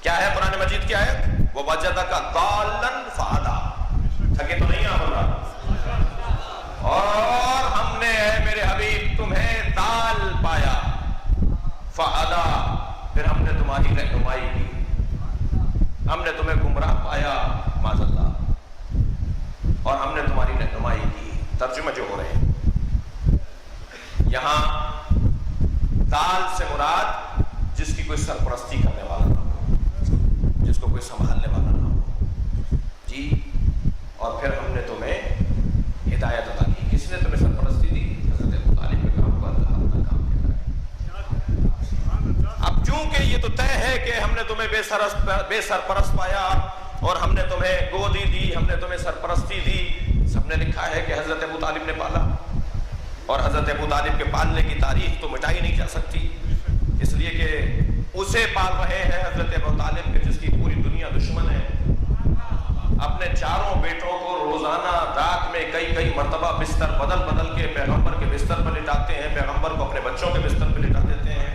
S1: کیا ہے قرآن مجید کی آیت؟ وَوَجَدَكَ ضَالًّا فَهَدَىٰ، تھکے تو نہیں آپ اللہ، اور ہم نے اے میرے حبیب تمہیں دال پایا، فَهَدَىٰ، پھر ہم نے تمہاری رہنمائی کی، ہم نے تمہیں گمراہ پایا معاذ اللہ، اور ہم نے تمہاری رہنمائی کی۔ ترجمہ جو ہو رہے ہیں یہاں، دال سے مراد جس کی کوئی سرپرستی کرنے والا نہ ہو، جس کو کوئی سنبھالنے والا نہ ہو، جی، اور پھر ہم نے تمہیں ہدایت عطا کی۔ کس نے تمہیں سرپرستی دی؟ حضرت ابو طالب کا کام ہوا، اللہ اپنا کام کر رہا ہے۔ اب چونکہ یہ تو طے ہے کہ ہم نے تمہیں بے سرپرست پایا، اور ہم نے تمہیں گودی دی، ہم نے تمہیں سرپرستی دی، سب نے لکھا ہے کہ حضرت ابو طالب نے پالا، اور حضرت ابو طالب کے پالنے کی تاریخ تو مٹائی نہیں جا سکتی، اس لیے کہ اسے پال رہے ہیں حضرت ابو طالب کے جس کی پوری دنیا دشمن ہے. اپنے چاروں بیٹوں کو روزانہ رات میں کئی مرتبہ بستر بدل بدل کے پیغمبر کے بستر پر لٹاتے ہیں, پیغمبر کو اپنے بچوں کے بستر پر لٹا دیتے ہیں.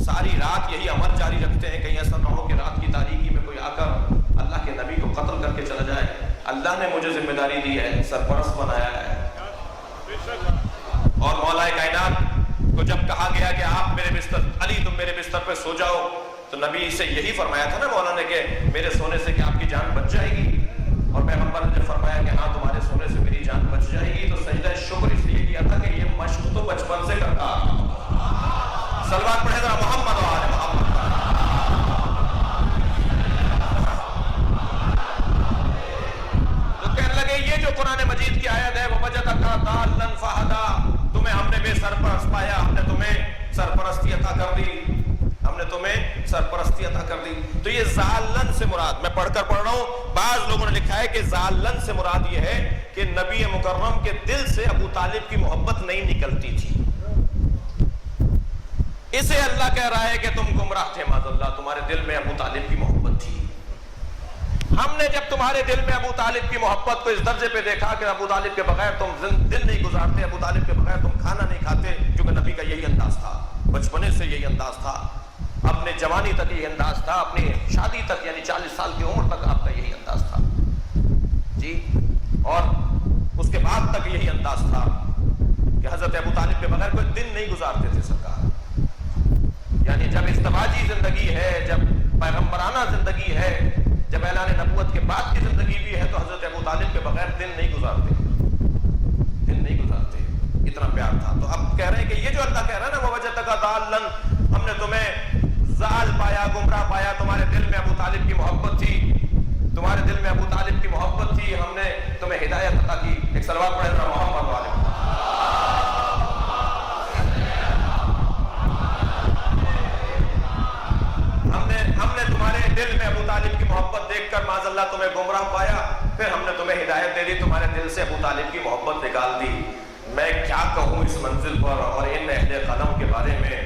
S1: ساری رات یہی عمل جاری رکھتے ہیں, کہیں ایسا نہ ہو کہ رات کی تاریکی میں کوئی آ کر اللہ کے نبی کو قتل کر کے چلا جائے. اللہ نے مجھے ذمہ داری دی ہے, سرپرست بنایا ہے. اور مولا کائنات کو جب کہا گیا کہ آپ میرے بستر, علی تم میرے بستر پہ سو جاؤ, تو نبی سے یہی فرمایا تھا نا مولا نے کہ میرے سونے سے کیا آپ کی جان بچ جائے گی؟ اور پیغمبر نے جب فرمایا کہ ہاں تمہارے سونے سے میری جان بچ جائے گی, تو سجدہ شکر اس لیے کیا تھا کہ یہ مشق تو بچپن سے کرتا. صلوات پڑھے ذرا محمد و آل محمد. تو کہنے لگے یہ جو قرآن مجید کی آیت ہے وَوَجَدَكَ ضَالًّا فَهَدَىٰ, تمہیں ہم نے بے سرپرست پایا, ہم نے تمہیں سرپرستی عطا کر دی, ہم نے تمہیں سرپرستی عطا کر دی. تو یہ ضالن سے مراد, میں پڑھ رہا ہوں, بعض لوگوں نے لکھا ہے کہ ضالن سے مراد یہ ہے کہ نبی مکرم کے دل سے ابو طالب کی محبت نہیں نکلتی تھی. اسے اللہ کہہ رہا ہے کہ تم گمراہ تھے معاذ اللہ, تمہارے دل میں ابو طالب کی محبت تھی. ہم نے جب تمہارے دل میں ابو طالب کی محبت کو اس درجے پہ دیکھا کہ ابو طالب کے بغیر تم دن نہیں گزارتے, ابو طالب کے بغیر تم کھانا نہیں کھاتے, کیونکہ نبی کا یہی انداز تھا, بچپنے سے یہی انداز تھا, اپنے جوانی تک یہ انداز تھا, اپنی شادی تک یعنی 40 سال کی عمر تک آپ کا یہی انداز تھا جی, اور اس کے بعد تک یہی انداز تھا کہ حضرت ابو طالب کے بغیر کوئی دن نہیں گزارتے تھے سرکار. یعنی جب ازدواجی زندگی ہے, جب پیغمبرانہ زندگی ہے, جب اعلان نبوت کے بعد کی زندگی بھی ہے, تو حضرت ابو طالب کے بغیر دن نہیں گزارتے, دن نہیں گزارتے, اتنا پیار تھا. تو اب کہہ رہے ہیں کہ یہ جو اللہ کہہ رہا ہے نا وَوَجَدَكَ ضَالًّا, ہم نے تمہیں ضال پایا, گمراہ پایا, تمہارے دل میں ابو طالب کی محبت تھی, تمہارے دل میں ابو طالب کی محبت تھی, ہم نے تمہیں ہدایت عطا کی. ایک صلوات پڑھے ذرا محمد والے. ہم نے تمہارے دل میں ابو طالب کی محبت دیکھ کر معاذ اللہ تمہیں گمراہ پایا, پھر ہم نے تمہیں ہدایت دے دی, تمہارے دل سے ابو طالب کی محبت نکال دی. میں کیا کہوں اس منزل پر اور ان اہل قلم کے بارے میں,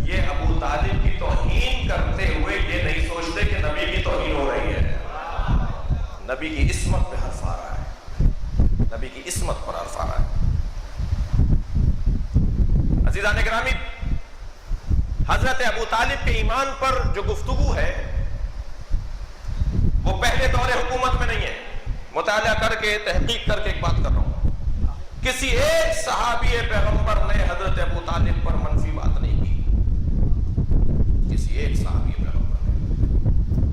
S1: یہ ابو طالب کی توہین کرتے ہوئے یہ نہیں سوچتے کہ نبی کی توہین ہو رہی ہے. نبی کی عصمت پہ حرف آ رہا ہے, نبی کی عصمت پر حرف آ رہا ہے. عزیزان گرامی, حضرت ابو طالب کے ایمان پر جو گفتگو ہے وہ پہلے دور حکومت میں نہیں ہے. مطالعہ کر کے, تحقیق کر کے ایک بات کر رہا ہوں, کسی ایک صحابی پیغمبر نے حضرت ابو طالب پر منفی بات نہیں کی, کسی ایک صحابی پیغمبر نے.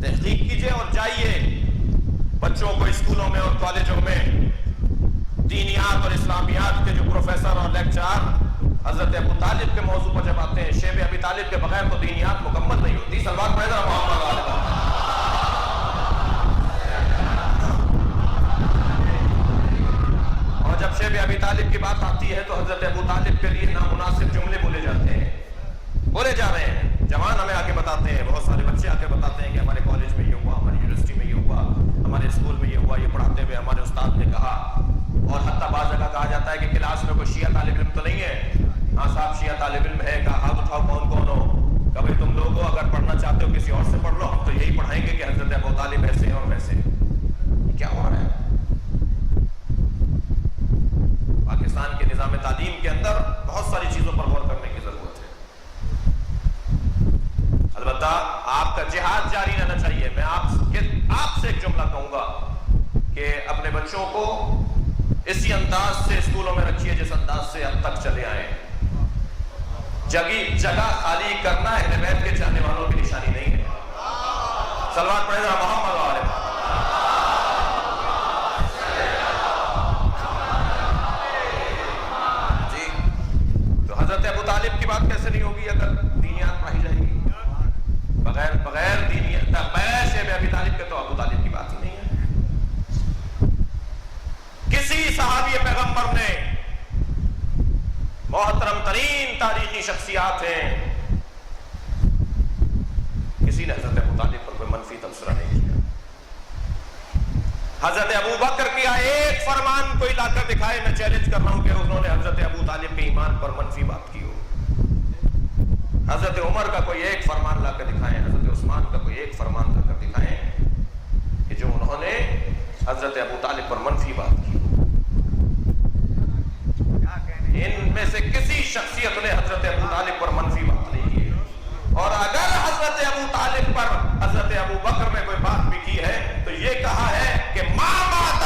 S1: تحقیق کیجئے اور جائیے بچوں کو اسکولوں میں اور کالجوں میں دینیات اور اسلامیات کے جو پروفیسر اور لیکچرار حضرت ابو طالب کے موضوع پر جب آتے ہیں, شیب ابی طالب کے بغیر تو دینیات مکمل نہیں ہوتی. صلوات پڑھے ذرا محمد والے. اور جب شیب ابی طالب کی بات آتی ہے تو حضرت ابو طالب کے لیے نامناسب جملے بولے جاتے ہیں, بولے جا رہے ہیں. جوان ہمیں آ کے بتاتے ہیں, بہت سارے بچے آ کے بتاتے ہیں کہ ہمارے کالج میں یہ ہوا, ہماری یونیورسٹی میں یہ ہوا, ہمارے اسکول میں یہ ہوا, یہ پڑھاتے ہوئے ہمارے استاد نے کہا. اور حتیٰ بعض جگہ کہا جاتا ہے کہ کلاس میں کوئی شیعہ طالب علم تو نہیں ہے, ہاں صاحب شیعہ طالب علم ہے, کہا ہاتھ اٹھاؤ کون کون ہو, کہ بھائی تم لوگوں اگر پڑھنا چاہتے ہو کسی اور سے پڑھ لو, ہم تو یہی پڑھائیں گے کہ حضرت ابو طالب ایسے ہیں اور ویسے. کیا ہو رہا ہے پاکستان کے نظام تعلیم کے اندر؟ بہت ساری چیزوں پر غور کرنے کی ضرورت ہے. البتہ آپ کا جہاد جاری رہنا چاہیے. میں آپ سے ایک جملہ کہوں گا کہ اپنے بچوں کو اسی انداز سے اسکولوں میں رکھیے جس انداز سے اب تک چلے آئے. جگہ خالی کرنا اہل بیت کے چاہنے والوں کی نشانی نہیں ہے. صلوات پڑھے ذرا محمد والے. جی, تو حضرت ابو طالب کی بات کیسے نہیں ہوگی اگر دینیات پڑھائی جائے گی؟ بغیر دینیات, بغیر شیب ابی طالب کے تو ابو طالب کی بات ہی نہیں ہے. کسی صحابی پیغمبر نے, محترم ترین تاریخی شخصیات ہیں, کسی نے حضرت ابو طالب پر کوئی منفی تبصرہ نہیں کیا. حضرت ابو بکر کیا ایک فرمان کوئی لا کر دکھائے, میں چیلنج کر رہا ہوں کہ انہوں نے حضرت ابو طالب کے ایمان پر منفی بات کی ہو. حضرت عمر کا کوئی ایک فرمان لا کر دکھائیں، حضرت عثمان کا کوئی ایک فرمان لا کر دکھائیں کہ جو انہوں نے حضرت ابو طالب پر منفی بات کی. ان میں سے کسی شخصیت نے حضرت ابو طالب پر منفی بات نہیں کی. اور اگر حضرت ابو طالب پر حضرت ابو بکر نے کوئی بات بھی کی ہے تو یہ کہا ہے کہ ما مات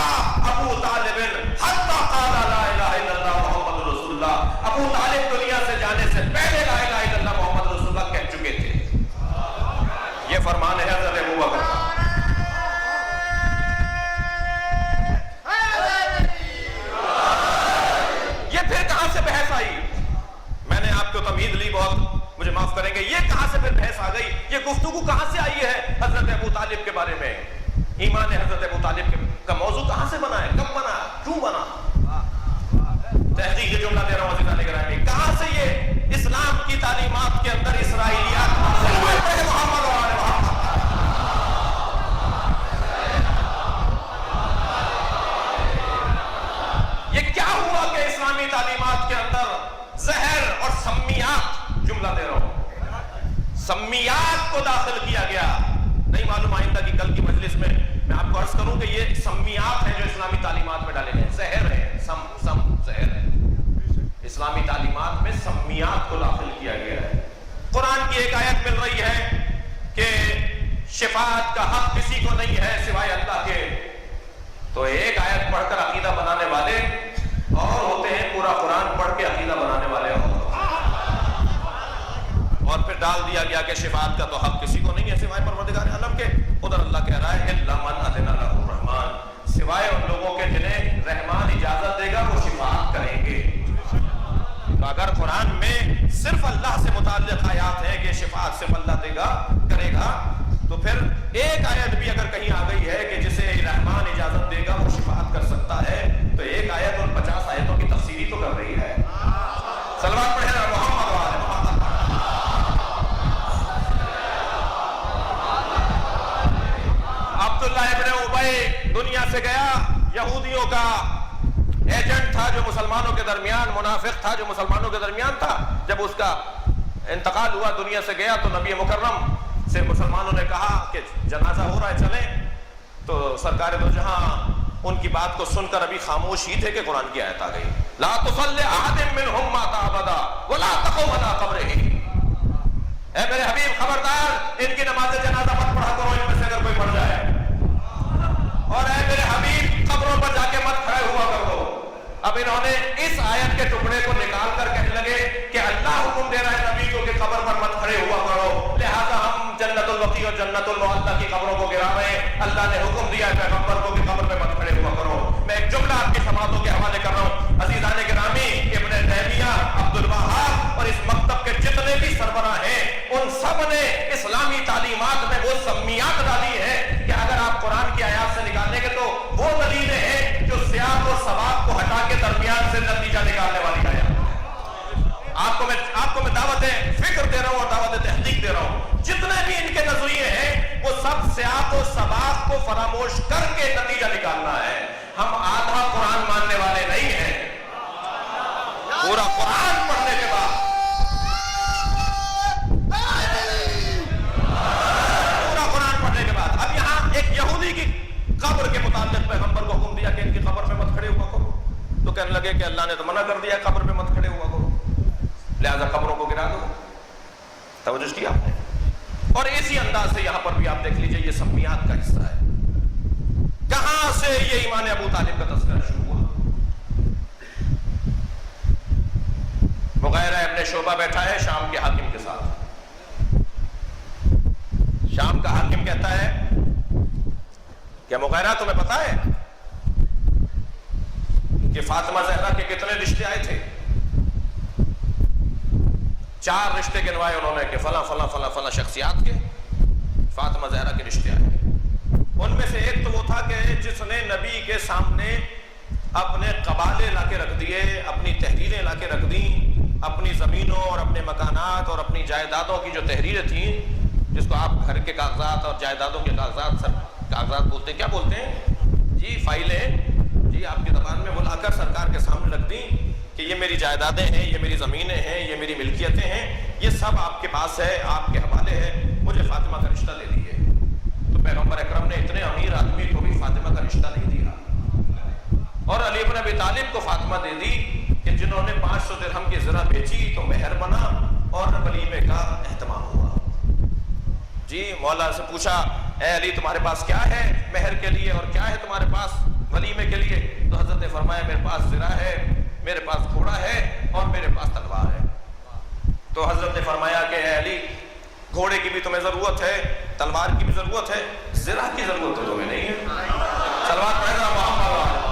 S1: ابو طالب حتی قال لا الہ الا اللہ محمد رسول اللہ. ابو طالب دنیا سے جانے سے پہلے لا الہ الا اللہ محمد رسول اللہ کہہ چکے تھے. یہ فرمان ہے حضرت ابو بکر کا. یہ پھر کہاں سے بحث آئی؟ میں نے آپ کو تمہید لی بہت، مجھے معاف کریں گے. یہ کہاں سے پھر بحث آ گئی؟ یہ گفتگو کہاں سے آئی ہے حضرت ابو طالب کے بارے میں؟ ایمان حضرت ابو طالب کا موضوع کہاں سے بنا ہے؟ کب بنا؟ کیوں بنا؟ تحقیق جملہ دے رہا ہوں عزیزان گرامی. کہاں سے یہ اسلام کی تعلیمات کے اندر اسرائیلیات حاصل ہوئے تھے؟ محمد و آل محمد. یہ کیا ہوا کہ اسلامی تعلیمات کے اندر زہر اور سمیات، جملہ دے رہا ہوں، سمیات کو داخل کیا گیا؟ نہیں معلوم آئندہ کی کل کی مجلس میں آپ کو عرض کروں کہ یہ سمیات ہیں جو اسلامی تعلیمات میں ڈالے گئے. زہر ہے، سم زہر ہے. اسلامی تعلیمات میں سمیات کو داخل کیا گیا ہے. قرآن کی ایک آیت مل رہی ہے کہ شفاعت کا حق کسی کو نہیں ہے سوائے اللہ کے. تو ایک آیت پڑھ کر عقیدہ بنانے والے اور ہوتے ہیں، پورا قرآن پڑھ کے عقیدہ بنانے والے اور پھر ڈال دیا گیا کہ شفاعت کا تو حق کسی کو نہیں ہے سوائے پروردگار عالم کے. ادھر اللہ کہہ رہا ہے الا من اذن له الرحمن، سوائے ان لوگوں کے جنہیں رحمان اجازت دے گا وہ شفاعت کریں گے. تو اگر قرآن میں صرف اللہ سے متعلق آیات ہیں کہ شفاعت صرف اللہ دے گا کرے گا، تو پھر ایک آیت بھی اگر کہیں آ گئی ہے کہ جسے رحمان اجازت دے گا وہ شفاعت کر سکتا ہے، تو ایک آیت اور 50 آیتوں کی تفسیری تو کر رہی ہے. صلوات پڑھیں نا محمد و آل محمد. عبداللہ ابن ابی دنیا سے گیا، یہودیوں کا ایجنٹ تھا جو مسلمانوں کے درمیان، منافق تھا جو مسلمانوں کے درمیان تھا. جب اس کا انتقال ہوا، دنیا سے گیا، تو نبی مکرم سے مسلمانوں نے کہا کہ جنازہ ہو رہا ہے چلیں. تو سرکار دو جہاں ان کی بات کو سن کر ابھی خاموش ہی تھے کہ قرآن کی آیت آ گئی، لا تصلی احد منهم مات ابدا ولا تقم على قبره. اے میرے حبیب خبردار، ان کی نماز جنازہ مت پڑھا کرو ان میں سے اگر کوئی مر جائے. اور اے میرے حبیب قبروں پر جا کے مت کھڑے ہوا کرو. اب انہوں نے اس آیت کے ٹکڑے کو نکال کر کہنے لگے کہ اللہ حکم دے رہا ہے نبی کو کہ قبر پر مت کھڑے ہوا کرو، لہذا ہم جنت البقیع اور جنت المعلا کی قبروں کو گرا رہے ہیں. اللہ نے حکم دیا ہے پیغمبر کو کہ قبر پہ مت کھڑے ہوا کرو. میں ایک جملہ آپ کی سماعتوں کے حوالے کر رہا ہوں. عزیزان گرامی، ابن تیمیہ، عبد الوہاب اور اس مکتب کے جتنے بھی سربراہ ہیں، ان سب نے اسلامی تعلیمات میں وہ سمیات ڈالی ہے کہ اگر آپ قرآن کی آیات سے نکالیں گے تو وہ دلیلیں ہیں جو سیاق اور ثواب کو ہٹا کے درمیان سے نتیجہ نکالنے والی آیات. آپ کو میں دعوت فکر دے رہا ہوں اور دعوت تحقیق دے رہا ہوں. جتنے بھی ان کے نظریے ہیں وہ سب سیاق و ثواب کو فراموش کر کے نتیجہ نکالنا ہے. ہم آدھا قرآن ماننے والے نہیں ہیں. پورا قرآن پڑھنے کے بعد، پورا قرآن پڑھنے کے بعد، اب یہاں ایک یہودی کی قبر کے متعلق پیغمبر کو حکم دیا کہ ان کی قبر پہ مت کھڑے ہوا کرو. تو کہنے لگے کہ اللہ نے تو منع کر دیا قبر پہ مت کھڑے ہوا کرو، لہذا قبروں کو گرا دو. توجہ کی آپ نے؟ اور اسی انداز سے یہاں پر بھی آپ دیکھ لیجئے یہ سمیات کا حصہ ہے. کہاں سے یہ ایمان ابو طالب کا تذکرہ شروع ہوا؟ مغیرہ ابن شعبہ بیٹھا ہے شام کے حاکم کے ساتھ. شام کا حاکم کہتا ہے کہ مغیرہ تمہیں پتا ہے کہ فاطمہ زہرا کے کتنے رشتے آئے تھے؟ 4 رشتے گنوائے انہوں نے کہ فلاں فلاں فلاں فلاں شخصیات کے فاطمہ زہرا کے رشتے آئے. ان میں سے ایک تو وہ تھا کہ جس نے نبی کے سامنے اپنے قبالے لا کے رکھ دیے، اپنی تحریریں لا کے رکھ دیں، اپنی زمینوں اور اپنے مکانات اور اپنی جائیدادوں کی جو تحریریں تھیں، جس کو آپ گھر کے کاغذات اور جائیدادوں کے کاغذات بولتے ہیں، کیا بولتے ہیں جی؟ فائلیں جی، آپ کی زبان میں وہ لا کر سرکار کے سامنے رکھ دیں کہ یہ میری جائیدادیں ہیں، یہ میری زمینیں ہیں، یہ میری ملکیتیں ہیں. یہ سب آپ کے پاس ہے، آپ کے حوالے ہے، مجھے فاطمہ کا رشتہ دے دیجیے۔ تو پیغمبر اکرم نے اتنے امیر آدمی کو بھی فاطمہ کا رشتہ نہیں دیا، اور علی بن ابی طالب کو فاطمہ دے دی کہ جنہوں نے 500 درہم کی زرہ بیچی تو مہر بنا اور ولیمے کا اہتمام ہوا۔ جی مولا سے پوچھا، اے علی تمہارے پاس کیا ہے مہر کے لیے اور کیا ہے تمہارے پاس ولیمے کے لیے؟ تو حضرت نے فرمایا میرے پاس زرہ ہے، میرے پاس گھوڑا ہے اور میرے پاس تلوار ہے۔ تو حضرت نے فرمایا کہ اے علی گھوڑے کی بھی تمہیں ضرورت ہے، تلوار کی بھی ضرورت ہے، زرہ کی ضرورت تو تمہیں نہیں ہے۔ صلوات پڑھنا محمد وعلیہ۔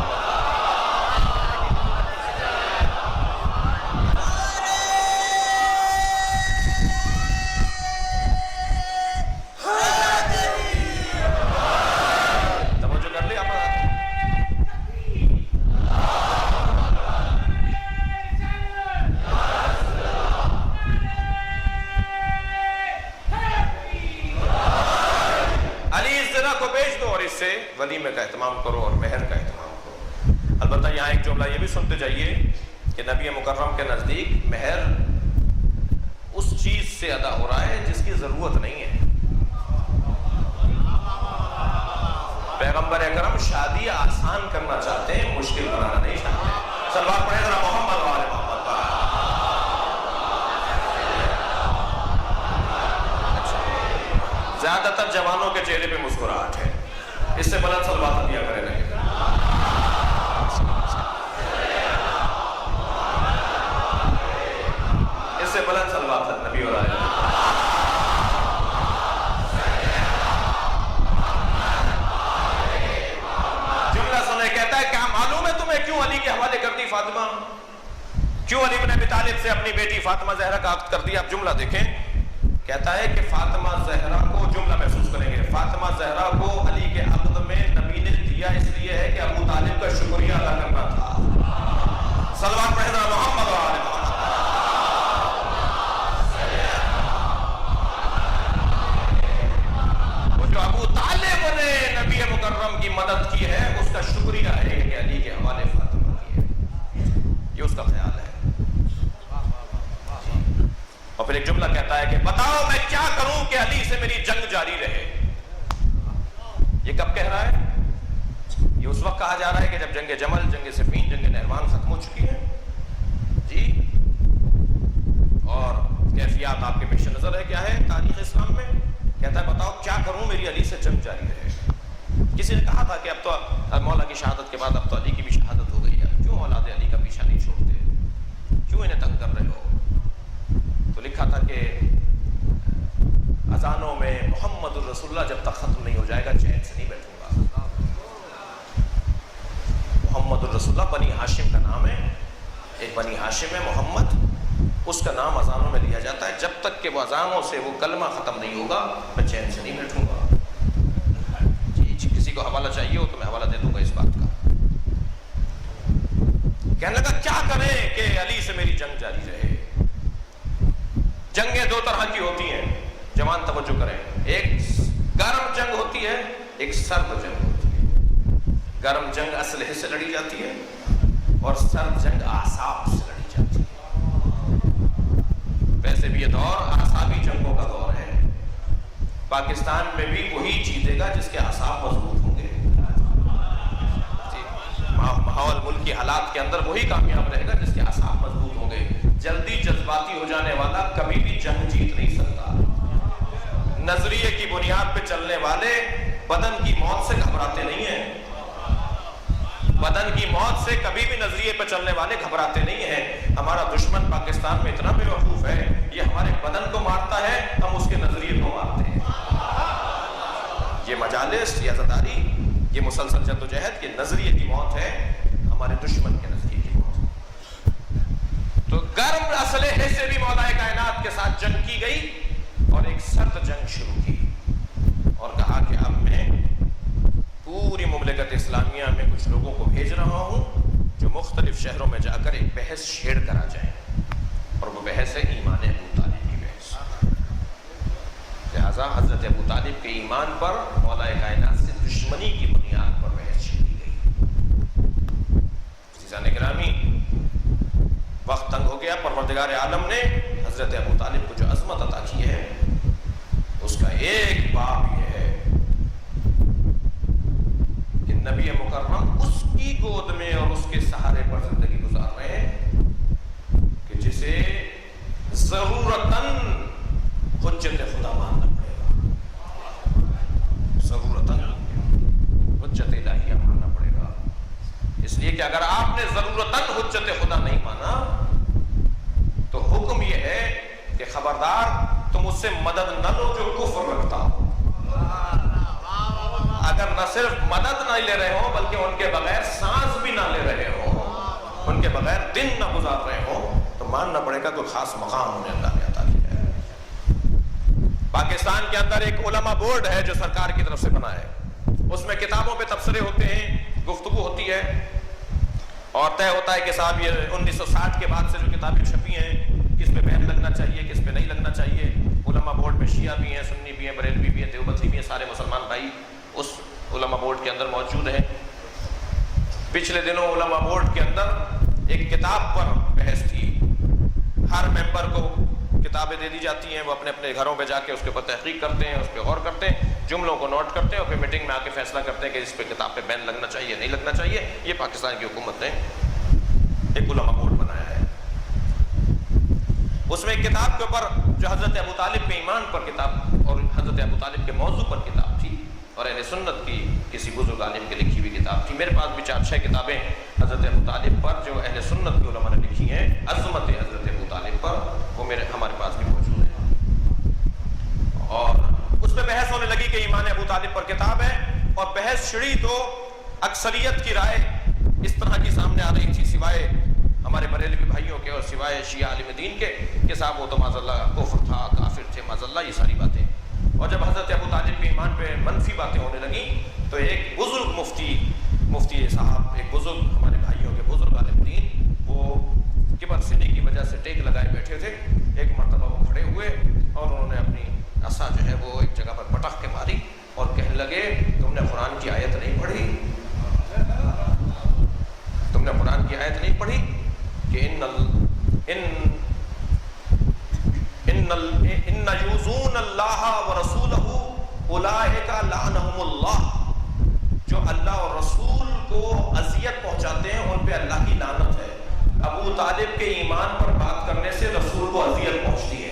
S1: ولیمے کا اہتمام کرو اور مہر کا اہتمام کرو۔ البتہ یہاں ایک جملہ یہ بھی سنتے جائیے کہ نبی مکرم کے نزدیک مہر اس چیز سے ادا ہو رہا ہے جس کی ضرورت نہیں ہے۔ پیغمبر اکرم شادی آسان کرنا چاہتے ہیں، مشکل بنانا نہیں چاہتے۔ صلوات پڑھیں ذرا محمد وعلى محمد۔ زیادہ تر جوانوں کے چہرے پہ مسکراہٹ ہے، اس سے بلند صلوات دیا کرے نہیں۔ اس سے بلند صلوات نبی اور آئے۔ جملہ سنے کہتا ہے کیا معلوم ہے تمہیں کیوں علی کے حوالے کر دی فاطمہ؟ کیوں علی بن ابی طالب سے اپنی بیٹی فاطمہ زہرا کا عقد کر دیا؟ آپ جملہ دیکھیں، کہتا ہے کہ فاطمہ زہرا کو، جملہ محسوس کریں گے، فاطمہ زہرا کو علی کے عقد میں نبی نے دیا اس لیے ہے کہ ابو طالب کا شکریہ ادا کرنا تھا۔ صلوات پڑھنا محمد وعلى محمد۔ وہ جو ابو طالب نے نبی مکرم کی مدد کی ہے اس کا شکریہ ہے کہ علی کے حوالے فاطمہ کی ہے، یہ اس کا خیال ہے۔ اور پھر ایک جملہ کہتا ہے کہ بتاؤ میں کیا کروں کہ علی سے میری جنگ جاری رہے۔ یہ کب کہہ رہا ہے؟ یہ اس وقت کہا جا رہا ہے کہ جب جنگ جمل، جنگ صفین، جنگ نہروان ختم ہو چکی ہے جی، اور کیفیات آپ کے پیش نظر ہے کیا ہے تاریخ اسلام میں۔ کہتا ہے بتاؤ کیا کروں میری علی سے جنگ جاری رہے۔ کسی نے کہا تھا کہ اب تو مولا کی شہادت کے بعد اب تو علی کی بھی شہادت ہو گئی ہے، کیوں اولاد علی کا پیچھا نہیں چھوڑتے، کیوں انہیں تنگ کر رہے ہو؟ تو لکھا تھا کہ اذانوں میں محمد الرسول اللہ جب تک ختم نہیں ہو جائے گا چین سے نہیں بیٹھوں گا۔ محمد الرسول اللہ بنی ہاشم کا نام ہے، ایک بنی ہاشم ہے محمد، اس کا نام اذانوں میں لیا جاتا ہے، جب تک کہ وہ اذانوں سے وہ کلمہ ختم نہیں ہوگا میں چین سے نہیں بیٹھوں گا۔ جی کسی کو حوالہ چاہیے ہو تو میں حوالہ دے دوں گا اس بات کا۔ کہنے لگا کیا کریں کہ علی سے میری جنگ جاری رہے۔ جنگیں دو طرح کی ہوتی ہیں، جوان توجہ کریں، ایک گرم جنگ ہوتی ہے، ایک سرد جنگ ہوتی ہے۔ گرم جنگ اسلحے سے لڑی جاتی ہے اور سرد جنگ اعصاب سے لڑی جاتی ہے۔ ویسے بھی یہ دور اعصابی جنگوں کا دور ہے۔ پاکستان میں بھی وہی جیتے گا جس کے اعصاب مضبوط ہوں گے۔ ماحول ملکی حالات کے اندر وہی کامیاب رہے گا جس کے اعصاب مضبوط ہوں گے۔ جلدی جذباتی ہو جانے والا کبھی بھی جنگ جیت نہیں سکتا۔ نظریے کی بنیاد پہ چلنے والے بدن کی موت سے گھبراتے نہیں ہیں، بدن کی موت سے کبھی بھی نظریے پہ چلنے والے گھبراتے نہیں ہیں۔ ہمارا دشمن پاکستان میں اتنا بے وقوف ہے، یہ ہمارے بدن کو مارتا ہے، ہم اس کے نظریے کو مارتے ہیں۔ یہ مجالس، یہ عزاداری، یہ مسلسل جدوجہد، یہ نظریے کی موت ہے، ہمارے دشمن کے نظریے کی موت۔ تو گرم اسلحے سے بھی مولا کائنات کے ساتھ جنگ کی گئی اور ایک سرد جنگ شروع کی، اور کہا کہ اب میں پوری مملکت اسلامیہ میں کچھ لوگوں کو بھیج رہا ہوں جو مختلف شہروں میں جا کر ایک بحث چھیڑ کر آ جائیں، اور وہ بحث ہے ایمان ابو طالب کی بحث۔ لہذا حضرت ابو طالب کے ایمان پر مولا کائنات سے دشمنی کی بنیاد پر بحث چھیڑی گئی۔ عزیزان گرامی، وقت تنگ ہو گیا، پروردگار عالم نے حضرت ابو طالب کو جو عظمت عطا کی ہے، اس کا ایک باب یہ ہے کہ نبی مکرم اس کی گود میں اور اس کے سہارے پر زندگی گزار رہے ہیں کہ جسے ضرورتاً حجت خدا ماننا پڑے گا، ضرورتاً حجت الہیہ ماننا پڑے گا. اس لیے کہ اگر آپ نے ضرورتاً حجت خدا نہیں مانا تو حکم یہ ہے کہ خبردار تم اس سے مدد نہ لو جو کفر رکھتا ہو. اگر نہ صرف مدد نہ لے رہے ہو بلکہ ان کے بغیر سانس بھی نہ لے رہے ہو، ان کے بغیر دن نہ گزار رہے ہو، تو ماننا پڑے گا کوئی خاص مقام انہیں اللہ نے عطا کیا ہے. پاکستان کے اندر ایک علماء بورڈ ہے جو سرکار کی طرف سے بنا ہے. اس میں کتابوں پہ تبصرے ہوتے ہیں، گفتگو ہوتی ہے اور طے ہوتا ہے کہ صاحب یہ 1960 کے بعد سے جو کتابیں چھپی ہیں کس پہ بین لگنا چاہیے، کس پہ نہیں لگنا چاہیے. علماء بورڈ میں شیعہ بھی ہیں، سنی بھی ہیں، بریلوی بھی ہیں، دیوبندی بھی ہیں، سارے مسلمان بھائی اس علماء بورڈ کے اندر موجود ہیں. پچھلے دنوں علماء بورڈ کے اندر ایک کتاب پر بحث تھی. ہر ممبر کو کتابیں دے دی جاتی ہیں، وہ اپنے اپنے گھروں پہ جا کے اس کے اوپر تحقیق کرتے ہیں، اس پہ غور کرتے ہیں، جملوں کو نوٹ کرتے ہیں اور پھر میٹنگ میں آ کے فیصلہ کرتے ہیں کہ اس پہ کتاب پہ بین لگنا چاہیے نہیں لگنا چاہیے. یہ پاکستان کی حکومت نے ایک علماء بورڈ بنایا ہے. اس میں ایک کتاب کے اوپر جو حضرت ابو طالب کے ایمان پر کتاب اور حضرت ابو طالب کے موضوع پر کتاب تھی اور اہل سنت کی کسی بزرگ عالم کی لکھی ہوئی کتاب تھی. میرے پاس بھی 4-6 کتابیں حضرت ابو طالب پر جو اہل سنت کے علماء نے لکھی ہیں، عظمت حضرت ابو طالب پر، وہ ہمارے پاس بھی موجود ہیں. اور اس پہ بحث ہونے لگی کہ ایمان ابو طالب پر کتاب ہے، اور بحث چھڑی تو اکثریت کی رائے اس طرح کی سامنے آ رہی تھی، سوائے ہمارے بریلوی بھائیوں کے اور سوائے شیعہ عالم دین کے، کہ صاحب وہ تو معاذ اللہ کفر تھا، کافر تھے، معاذ اللہ، یہ ساری باتیں. اور جب حضرت ابو طالب کے ایمان پہ منفی باتیں ہونے لگیں تو ایک بزرگ مفتی صاحب، ایک بزرگ ہمارے بھائیوں کے بزرگ عالم دین، وہ کبر سینے کی وجہ سے ٹیک لگائے بیٹھے تھے. ایک مرتبہ وہ کھڑے ہوئے اور انہوں نے اپنی عصا جو ہے وہ ایک جگہ پر پٹخ کے ماری اور کہنے لگے تم نے قرآن کی آیت نہیں پڑھی، تم نے قرآن کی آیت نہیں پڑھی کہ ان یؤذون اللہ ورسولہ اولئک لعنہم اللہ. جو اللہ اور رسول کو اذیت پہنچاتے ہیں ان پہ اللہ کی لعنت ہے. ابو طالب کے ایمان پر بات کرنے سے رسول کو اذیت پہنچتی ہے.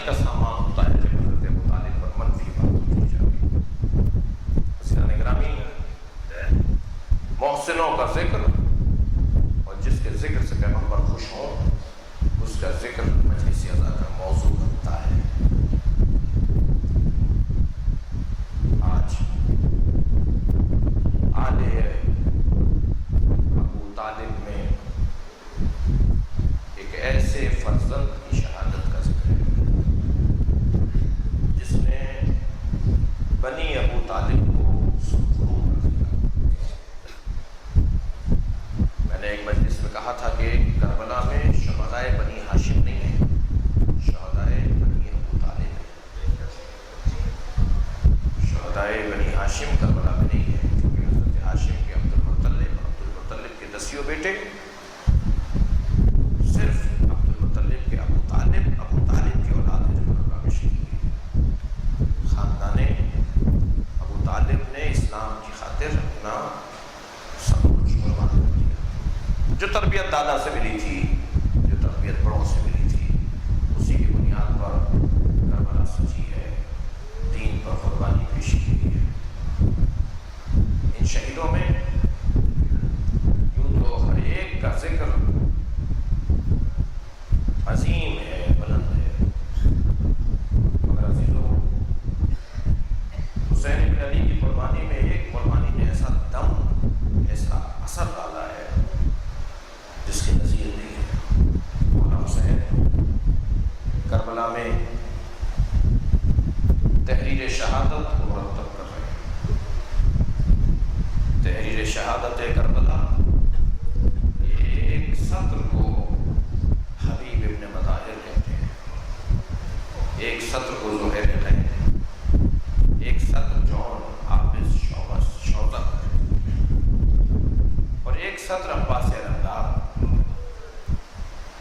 S1: کا سامان ہوتا ہے جب حضرت ابو طالب پر منفی بات ہوتی جائے. حضرت گرامی، محسنوں کا ذکر اور جس کے ذکر سے پیغمبر خوش ہوں اس کا ذکر مجلس عزا کا موضوع بنتا ہے. آج آل ابو طالب میں ایک ایسے فرزند کی شہادت کا ذکر ہے جس نے بنی ابو طالب کو سرخرو کر دیا. میں نے ایک مجلس میں کہا تھا کہ کربلا میں شہدائے بنی ہاشم نہیں ہیں، شہدائے بنی ابو طالب ہیں. شہدائے بنی ہاشم کربلا میں نہیں ہیں، کیونکہ حضرت ہاشم کے عبد المطلب کے 10 بیٹے، صرف عبد المطلب کے ابو طالب کی اولاد ہے جو کربلا میں شہید ہوئی. خاندان ابو طالب نے اسلام کی خاطر اپنا سب کچھ قربان کر دیا. جو تربیت دادا سے ملی تھی، جو تربیت بڑوں سے ملی تھی، اسی کی بنیاد پر کربلا سجی ہے، دین پر قربانی پیش کی گئی ہے. ان شہیدوں میں یوں تو ہر ایک کا ذکر عظیم ہے، بلند ہے، مگر عزیزوں، حسین بن علی کی قربانی میں ایک قربانی نے ایسا دم، ایسا اثر ڈالا ہے جس کی نظیر نہیں ہے. مولانا حسین کربلا میں تحریر شہادت کو مرتب کر رہے ہیں. تحریر شہادت کربلا یہ ایک سطر کو حبیب ابن مظاہر کہتے ہیں.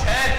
S1: 6